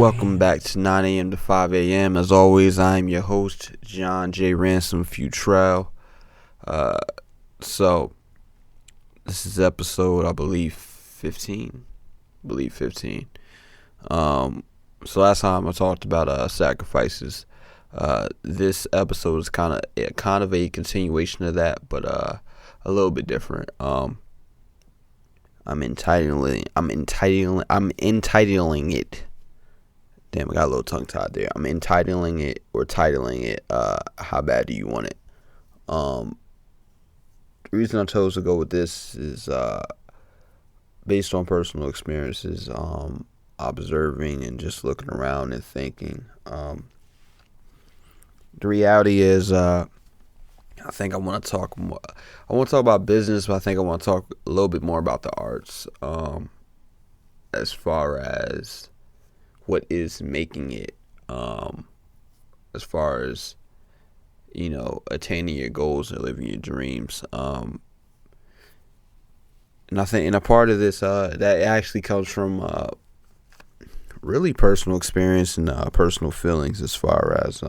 Welcome back to 9 a.m. to 5 a.m. As always, I'm your host, John J. Ransom Futrell. So, this is episode, I believe, 15. So last time I talked about sacrifices. This episode is kind of a continuation of that, but a little bit different. I'm entitling it. Damn, I got a little tongue tied there. I'm titling it, How Bad Do You Want It? The reason I chose to go with this is based on personal experiences, observing and just looking around and thinking. The reality is, I think I want to talk more. I want to talk about business, but I think I want to talk a little bit more about the arts, as far as what is making it, as far as, attaining your goals and living your dreams. And I think, and a part of this, that actually comes from really personal experience and personal feelings, as far as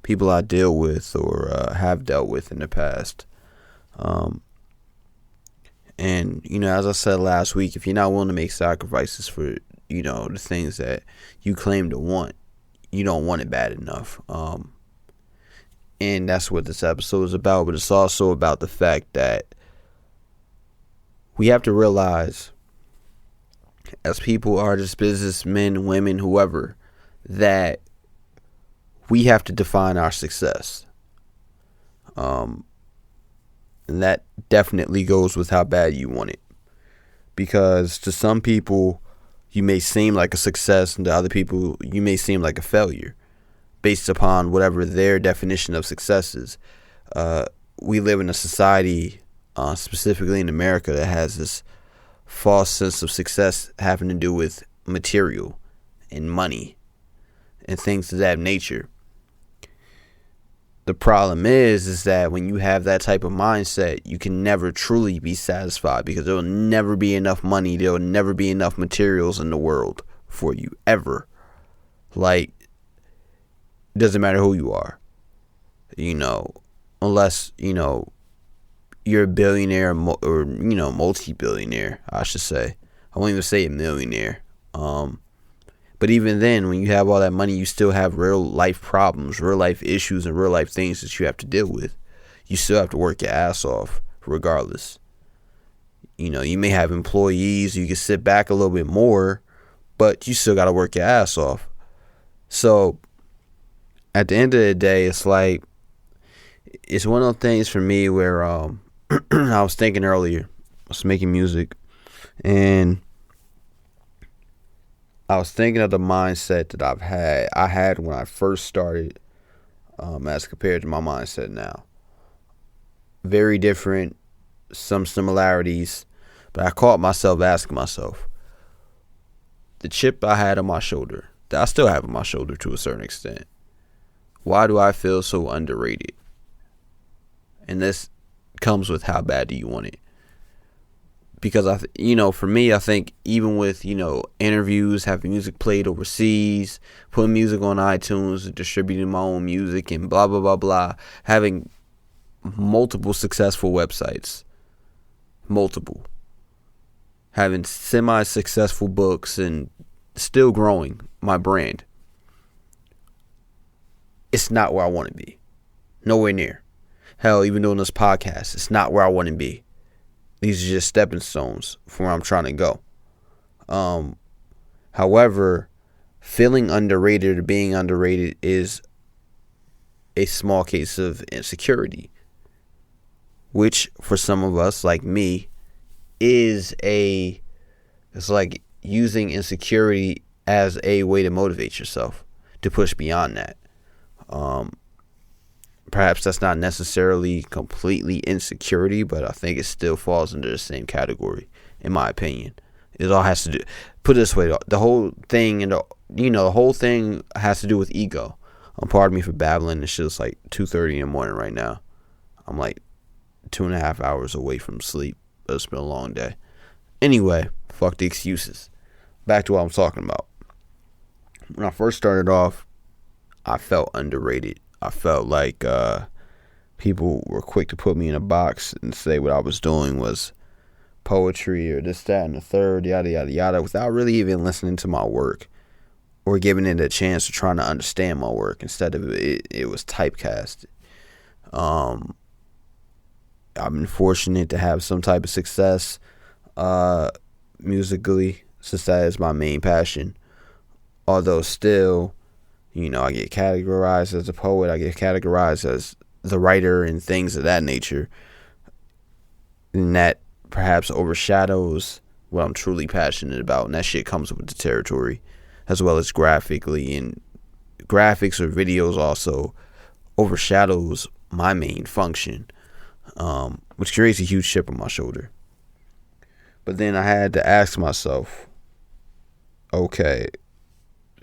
people I deal with or have dealt with in the past. And, as I said last week, if you're not willing to make sacrifices for, the things that you claim to want, you don't want it bad enough. And that's what this episode is about. But it's also about the fact that we have to realize, as people, artists, businessmen, women, whoever, that we have to define our success. And that definitely goes with how bad you want it. Because to some people, you may seem like a success, and to other people, you may seem like a failure, based upon whatever their definition of success is. We live in a society, specifically in America, that has this false sense of success having to do with material and money and things of that nature. The problem is that when you have that type of mindset, you can never truly be satisfied, because there will never be enough money. There will never be enough materials in the world for you, ever. Like, it doesn't matter who you are, unless, you're a billionaire or multi-billionaire, I should say. I won't even say a millionaire. But even then, when you have all that money, you still have real life problems, real life issues, and real life things that you have to deal with. You still have to work your ass off regardless. You may have employees, you can sit back a little bit more, but you still got to work your ass off. So at the end of the day, it's one of those things for me where I was thinking earlier, I was making music, and I was thinking of the mindset that I had when I first started, as compared to my mindset now. Very different, some similarities, but I caught myself asking myself, the chip I had on my shoulder, that I still have on my shoulder to a certain extent, why do I feel so underrated? And this comes with how bad do you want it? Because for me, I think even with, interviews, having music played overseas, putting music on iTunes, distributing my own music, and blah, blah, blah, blah, having multiple successful websites, having semi-successful books, and still growing my brand, it's not where I want to be. Nowhere near. Hell, even doing this podcast, it's not where I want to be. These are just stepping stones for where I'm trying to go. However, feeling underrated or being underrated is a small case of insecurity, which for some of us, like me, it's like using insecurity as a way to motivate yourself to push beyond that. Perhaps that's not necessarily completely insecurity, but I think it still falls under the same category, in my opinion. It all has to do, put it this way, the whole thing, the whole thing has to do with ego. Pardon me for babbling. It's just like 2:30 in the morning right now. I'm like 2.5 hours away from sleep. It's been a long day. Anyway, fuck the excuses. Back to what I'm talking about. when I first started off, I felt underrated. I felt like people were quick to put me in a box and say what I was doing was poetry or this, that, and the third, yada, yada, yada, without really even listening to my work or giving it a chance to trying to understand my work. Instead of it was typecast. I've been fortunate to have some type of success musically, since that is my main passion. Although still, I get categorized as a poet, I get categorized as the writer and things of that nature. And that perhaps overshadows what I'm truly passionate about. And that shit comes with the territory, as well as graphically. And graphics or videos also overshadows my main function, which creates a huge chip on my shoulder. But then I had to ask myself, okay,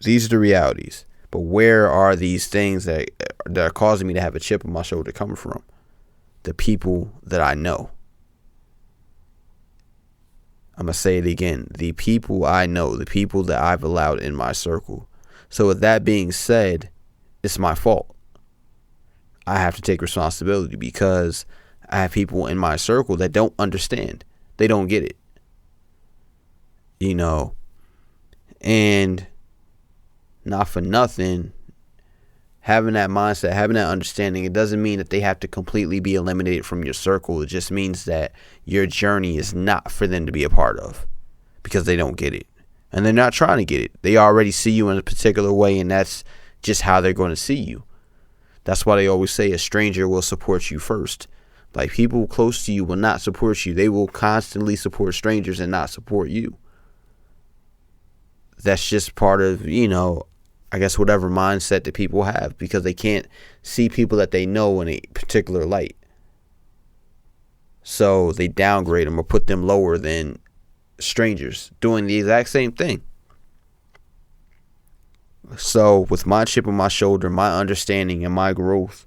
these are the realities, but where are these things that are causing me to have a chip on my shoulder coming from? The people that I know. I'm going to say it again. The people I know, the people that I've allowed in my circle. So with that being said, it's my fault. I have to take responsibility because I have people in my circle that don't understand. They don't get it. And not for nothing, having that mindset, having that understanding, it doesn't mean that they have to completely be eliminated from your circle. It just means that your journey is not for them to be a part of because they don't get it. And they're not trying to get it. They already see you in a particular way, and that's just how they're going to see you. That's why they always say a stranger will support you first. Like, people close to you will not support you. They will constantly support strangers and not support you. That's just part of, I guess whatever mindset that people have, because they can't see people that they know in a particular light. So they downgrade them or put them lower than strangers doing the exact same thing. So with my chip on my shoulder, my understanding and my growth,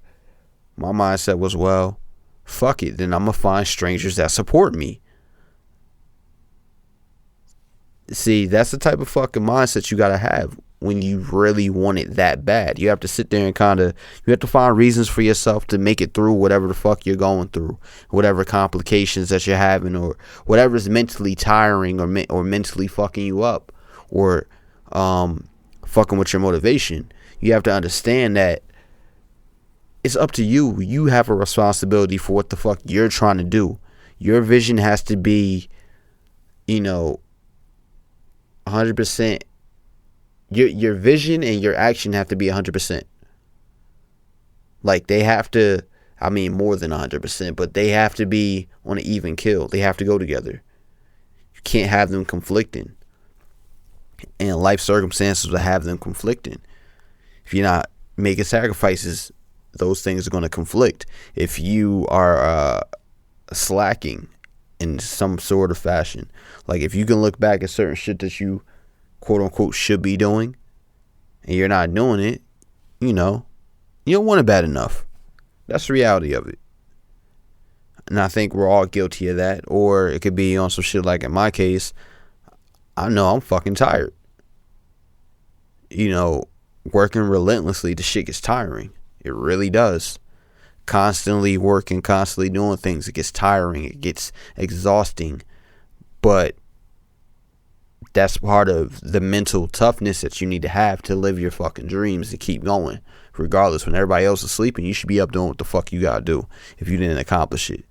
my mindset was, well, fuck it. Then I'm going to find strangers that support me. See, that's the type of fucking mindset you got to have when you really want it that bad. You have to sit there and you have to find reasons for yourself to make it through whatever the fuck you're going through, whatever complications that you're having, or whatever's mentally tiring or mentally fucking you up, or fucking with your motivation. You have to understand that it's up to you. You have a responsibility for what the fuck you're trying to do. Your vision has to be, 100%. Your vision and your action have to be 100%. Like, they have to, more than 100%, but they have to be on an even kill. They have to go together. You can't have them conflicting. And life circumstances will have them conflicting. If you're not making sacrifices, those things are going to conflict. If you are slacking in some sort of fashion, like if you can look back at certain shit that you quote unquote should be doing and you're not doing it, you don't want it bad enough. That's the reality of it. And I think we're all guilty of that. Or it could be on some shit like in my case, I know I'm fucking tired. Working relentlessly, the shit gets tiring. It really does. Constantly working, constantly doing things, it gets tiring, it gets exhausting. But that's part of the mental toughness that you need to have to live your fucking dreams, to keep going. Regardless, when everybody else is sleeping, you should be up doing what the fuck you gotta do if you didn't accomplish it.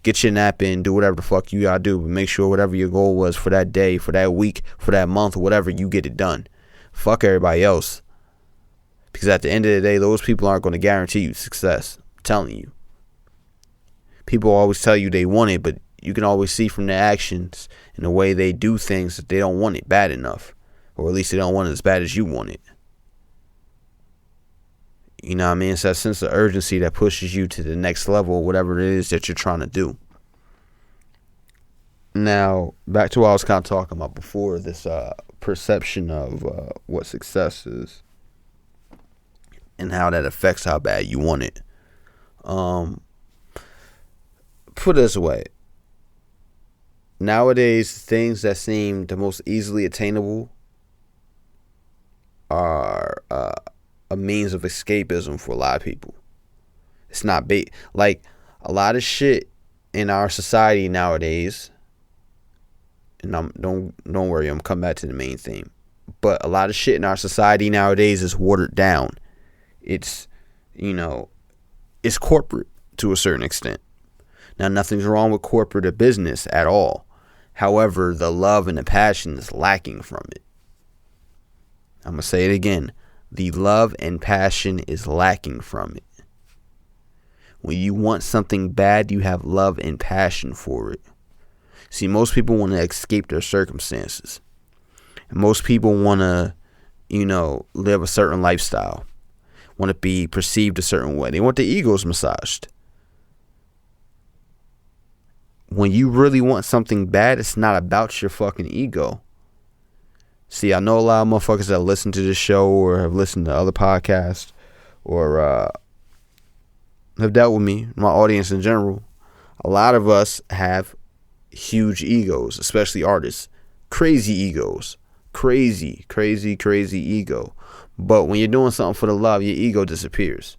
Get your nap in, do whatever the fuck you gotta do, but make sure whatever your goal was for that day, for that week, for that month, whatever, you get it done. Fuck everybody else. Because at the end of the day, those people aren't going to guarantee you success. I'm telling you. People always tell you they want it, but you can always see from their actions and the way they do things that they don't want it bad enough. Or at least they don't want it as bad as you want it. You know what I mean? It's that sense of urgency that pushes you to the next level, whatever it is that you're trying to do. Now, back to what I was kind of talking about before, this perception of what success is and how that affects how bad you want it. Put it this way. Nowadays, things that seem the most easily attainable are a means of escapism for a lot of people. It's not like a lot of shit in our society nowadays. And don't worry, I'm coming back to the main theme. But a lot of shit in our society nowadays is watered down. It's, it's corporate to a certain extent. Now, nothing's wrong with corporate or business at all. However, the love and the passion is lacking from it. I'm going to say it again. The love and passion is lacking from it. When you want something bad, you have love and passion for it. See, most people want to escape their circumstances. And most people want to, live a certain lifestyle. Want to be perceived a certain way. They want their egos massaged. When you really want something bad, it's not about your fucking ego. See, I know a lot of motherfuckers that listen to this show or have listened to other podcasts or have dealt with me, my audience in general. A lot of us have huge egos, especially artists. Crazy egos. Crazy ego. But when you're doing something for the love, your ego disappears.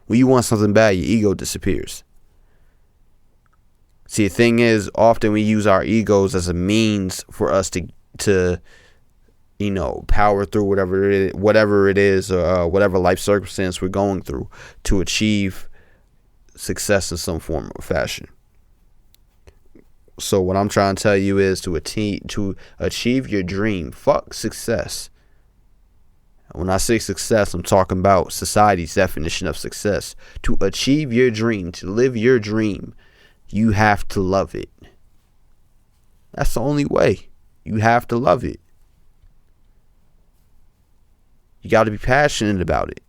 When you want something bad, your ego disappears. See, the thing is, often we use our egos as a means for us to power through whatever it is, or whatever life circumstance we're going through to achieve success in some form or fashion. So what I'm trying to tell you is to achieve your dream. Fuck success. When I say success, I'm talking about society's definition of success. To achieve your dream, to live your dream, you have to love it. That's the only way. You have to love it. You got to be passionate about it.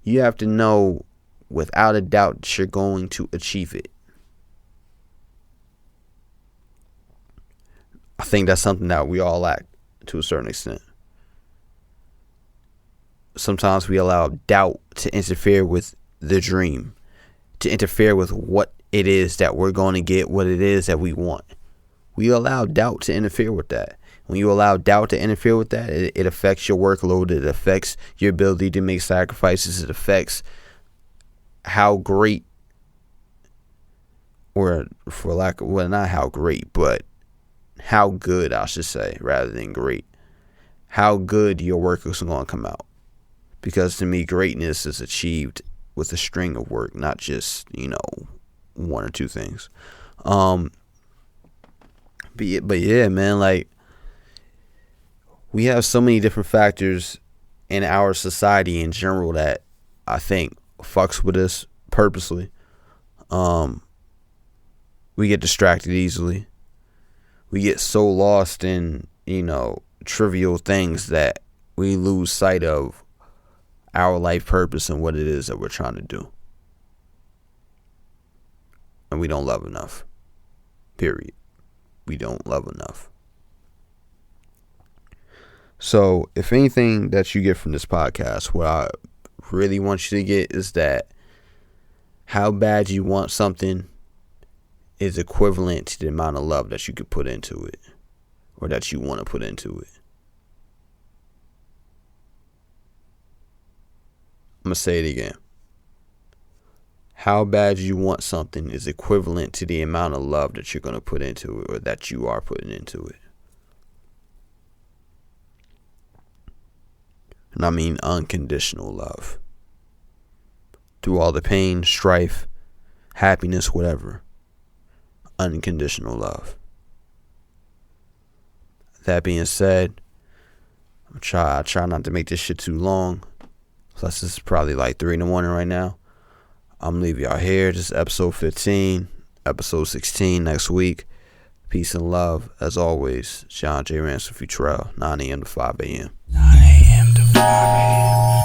You have to know without a doubt that you're going to achieve it. I think that's something that we all lack to a certain extent. Sometimes we allow doubt to interfere with the dream, to interfere with what it is that we're going to get, what it is that we want. We allow doubt to interfere with that. When you allow doubt to interfere with that, it affects your workload. It affects your ability to make sacrifices. It affects how great, or for lack of, well, not how great, but how good, I should say, rather than great, how good your work is going to come out. Because to me, greatness is achieved with a string of work, not just, one or two things. But yeah, man, like, we have so many different factors in our society in general that I think fucks with us purposely. We get distracted easily. We get so lost in, trivial things that we lose sight of our life purpose and what it is that we're trying to do. And we don't love enough. Period. We don't love enough. So, if anything that you get from this podcast, what I really want you to get is that how bad you want something is equivalent to the amount of love that you could put into it, or that you want to put into it. I'm going to say it again. How bad you want something is equivalent to the amount of love that you're going to put into it, or that you are putting into it. And I mean unconditional love. Through all the pain, strife, happiness, whatever. Unconditional love. That being said, I try not to make this shit too long. Plus, this is probably like 3 a.m. right now. I'm gonna leave y'all here. This is episode 15. Episode 16 next week. Peace and love. As always, John J. Ransom Futrell, 9 a.m. to 5 a.m. 9 a.m. to 5 a.m.